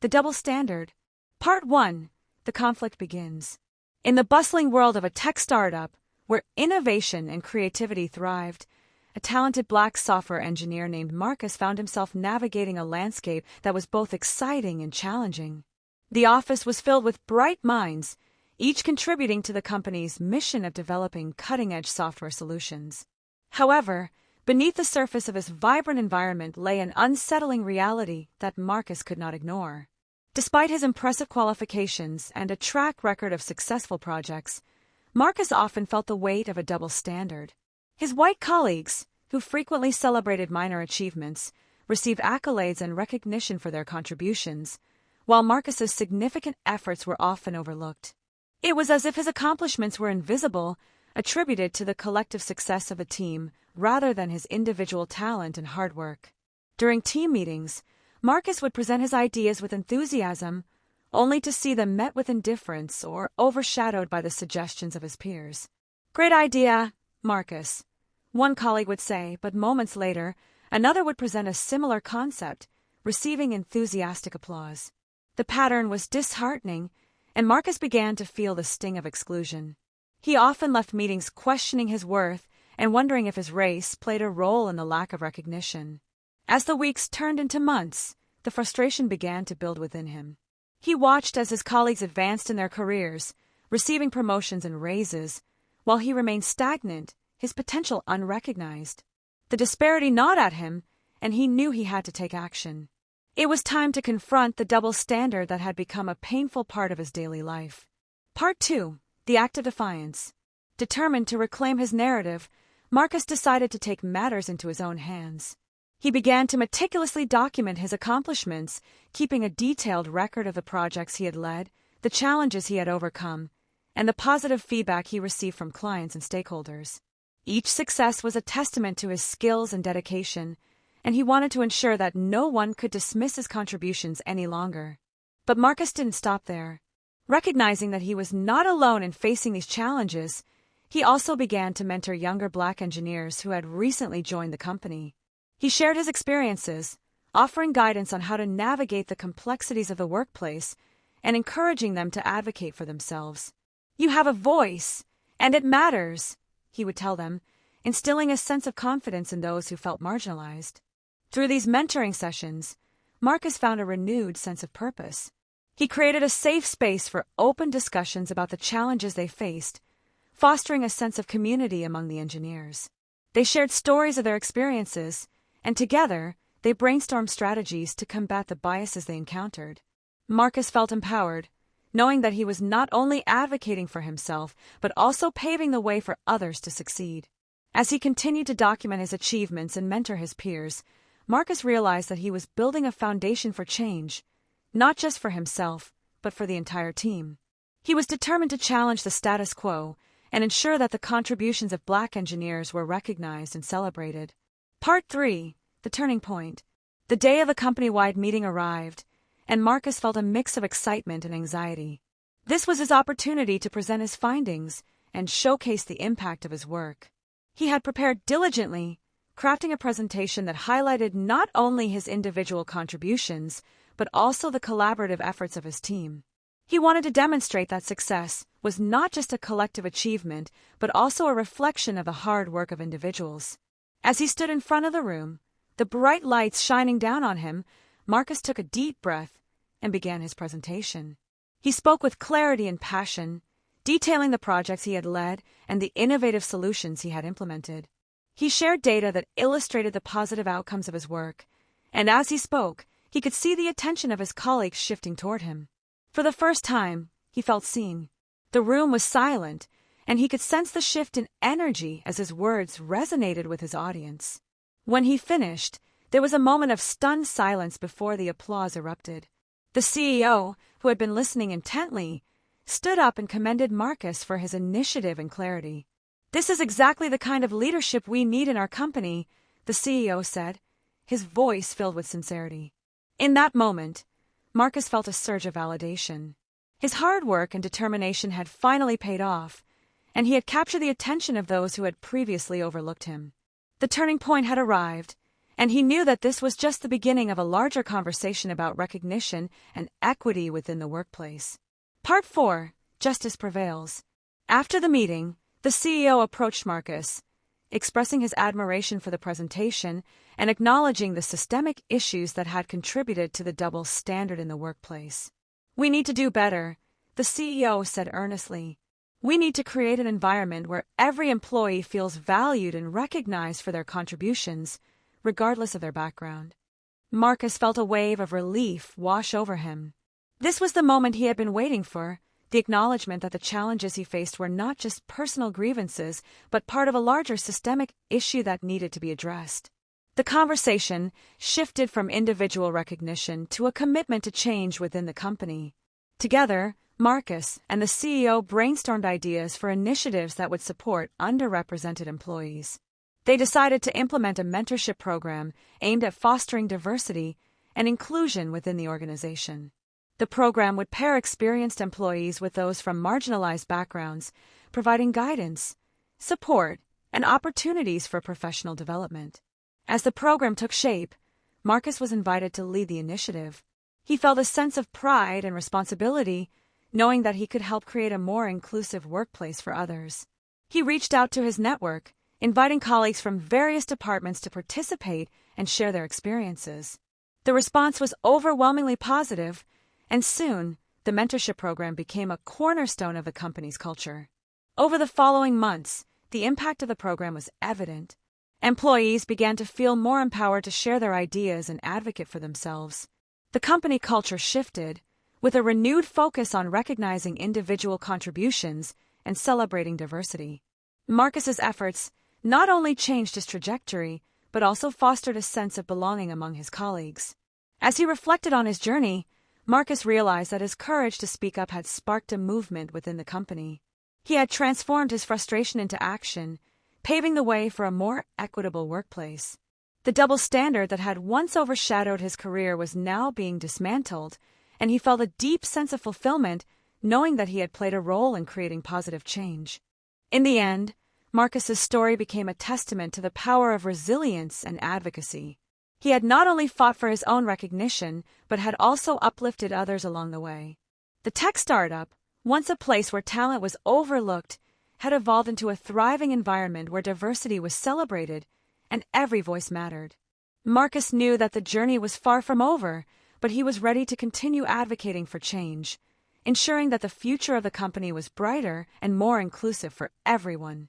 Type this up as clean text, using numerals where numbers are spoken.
The Double Standard. Part 1. The conflict begins. In the bustling world of a tech startup, where innovation and creativity thrived, a talented black software engineer named Marcus found himself navigating a landscape that was both exciting and challenging. The office was filled with bright minds, each contributing to the company's mission of developing cutting-edge software solutions. However, beneath the surface of this vibrant environment lay an unsettling reality that Marcus could not ignore. Despite his impressive qualifications and a track record of successful projects, Marcus often felt the weight of a double standard. His white colleagues, who frequently celebrated minor achievements, received accolades and recognition for their contributions, while Marcus's significant efforts were often overlooked. It was as if his accomplishments were invisible, attributed to the collective success of a team rather than his individual talent and hard work. During team meetings, Marcus would present his ideas with enthusiasm, only to see them met with indifference or overshadowed by the suggestions of his peers. "Great idea, Marcus," one colleague would say, but moments later, another would present a similar concept, receiving enthusiastic applause. The pattern was disheartening, and Marcus began to feel the sting of exclusion. He often left meetings questioning his worth and wondering if his race played a role in the lack of recognition. As the weeks turned into months, the frustration began to build within him. He watched as his colleagues advanced in their careers, receiving promotions and raises, while he remained stagnant, his potential unrecognized. The disparity gnawed at him, and he knew he had to take action. It was time to confront the double standard that had become a painful part of his daily life. Part 2. The Act of Defiance. Determined to reclaim his narrative, Marcus decided to take matters into his own hands. He began to meticulously document his accomplishments, keeping a detailed record of the projects he had led, the challenges he had overcome, and the positive feedback he received from clients and stakeholders. Each success was a testament to his skills and dedication, and he wanted to ensure that no one could dismiss his contributions any longer. But Marcus didn't stop there. Recognizing that he was not alone in facing these challenges, he also began to mentor younger black engineers who had recently joined the company. He shared his experiences, offering guidance on how to navigate the complexities of the workplace and encouraging them to advocate for themselves. "You have a voice, and it matters," he would tell them, instilling a sense of confidence in those who felt marginalized. Through these mentoring sessions, Marcus found a renewed sense of purpose. He created a safe space for open discussions about the challenges they faced, fostering a sense of community among the engineers. They shared stories of their experiences, and together, they brainstormed strategies to combat the biases they encountered. Marcus felt empowered, knowing that he was not only advocating for himself, but also paving the way for others to succeed. As he continued to document his achievements and mentor his peers, Marcus realized that he was building a foundation for change, not just for himself, but for the entire team. He was determined to challenge the status quo and ensure that the contributions of black engineers were recognized and celebrated. Part 3. The Turning Point. The day of the company-wide meeting arrived, and Marcus felt a mix of excitement and anxiety. This was his opportunity to present his findings and showcase the impact of his work. He had prepared diligently, crafting a presentation that highlighted not only his individual contributions, but also the collaborative efforts of his team. He wanted to demonstrate that success was not just a collective achievement, but also a reflection of the hard work of individuals. As he stood in front of the room, the bright lights shining down on him, Marcus took a deep breath and began his presentation. He spoke with clarity and passion, detailing the projects he had led and the innovative solutions he had implemented. He shared data that illustrated the positive outcomes of his work, and as he spoke, he could see the attention of his colleagues shifting toward him. For the first time, he felt seen. The room was silent, and he could sense the shift in energy as his words resonated with his audience. When he finished, there was a moment of stunned silence before the applause erupted. The CEO, who had been listening intently, stood up and commended Marcus for his initiative and clarity. "This is exactly the kind of leadership we need in our company," the CEO said, his voice filled with sincerity. In that moment, Marcus felt a surge of validation. His hard work and determination had finally paid off, and he had captured the attention of those who had previously overlooked him. The turning point had arrived, And he knew that this was just the beginning of a larger conversation about recognition and equity within the workplace. Part 4. Justice Prevails. After the meeting, the CEO approached Marcus, expressing his admiration for the presentation and acknowledging the systemic issues that had contributed to the double standard in the workplace. "We need to do better," the CEO said earnestly. "We need to create an environment where every employee feels valued and recognized for their contributions, regardless of their background." Marcus felt a wave of relief wash over him. This was the moment he had been waiting for, the acknowledgement that the challenges he faced were not just personal grievances, but part of a larger systemic issue that needed to be addressed. The conversation shifted from individual recognition to a commitment to change within the company. Together, Marcus and the CEO brainstormed ideas for initiatives that would support underrepresented employees. They decided to implement a mentorship program aimed at fostering diversity and inclusion within the organization. The program would pair experienced employees with those from marginalized backgrounds, providing guidance, support, and opportunities for professional development. As the program took shape, Marcus was invited to lead the initiative. He felt a sense of pride and responsibility, knowing that he could help create a more inclusive workplace for others. He reached out to his network, inviting colleagues from various departments to participate and share their experiences. The response was overwhelmingly positive, and soon, the mentorship program became a cornerstone of the company's culture. Over the following months, the impact of the program was evident. Employees began to feel more empowered to share their ideas and advocate for themselves. The company culture shifted, with a renewed focus on recognizing individual contributions and celebrating diversity. Marcus's efforts not only changed his trajectory, but also fostered a sense of belonging among his colleagues. As he reflected on his journey, Marcus realized that his courage to speak up had sparked a movement within the company. He had transformed his frustration into action, paving the way for a more equitable workplace. The double standard that had once overshadowed his career was now being dismantled, and he felt a deep sense of fulfillment knowing that he had played a role in creating positive change. In the end, Marcus's story became a testament to the power of resilience and advocacy. He had not only fought for his own recognition, but had also uplifted others along the way. The tech startup, once a place where talent was overlooked, had evolved into a thriving environment where diversity was celebrated and every voice mattered. Marcus knew that the journey was far from over, but he was ready to continue advocating for change, ensuring that the future of the company was brighter and more inclusive for everyone.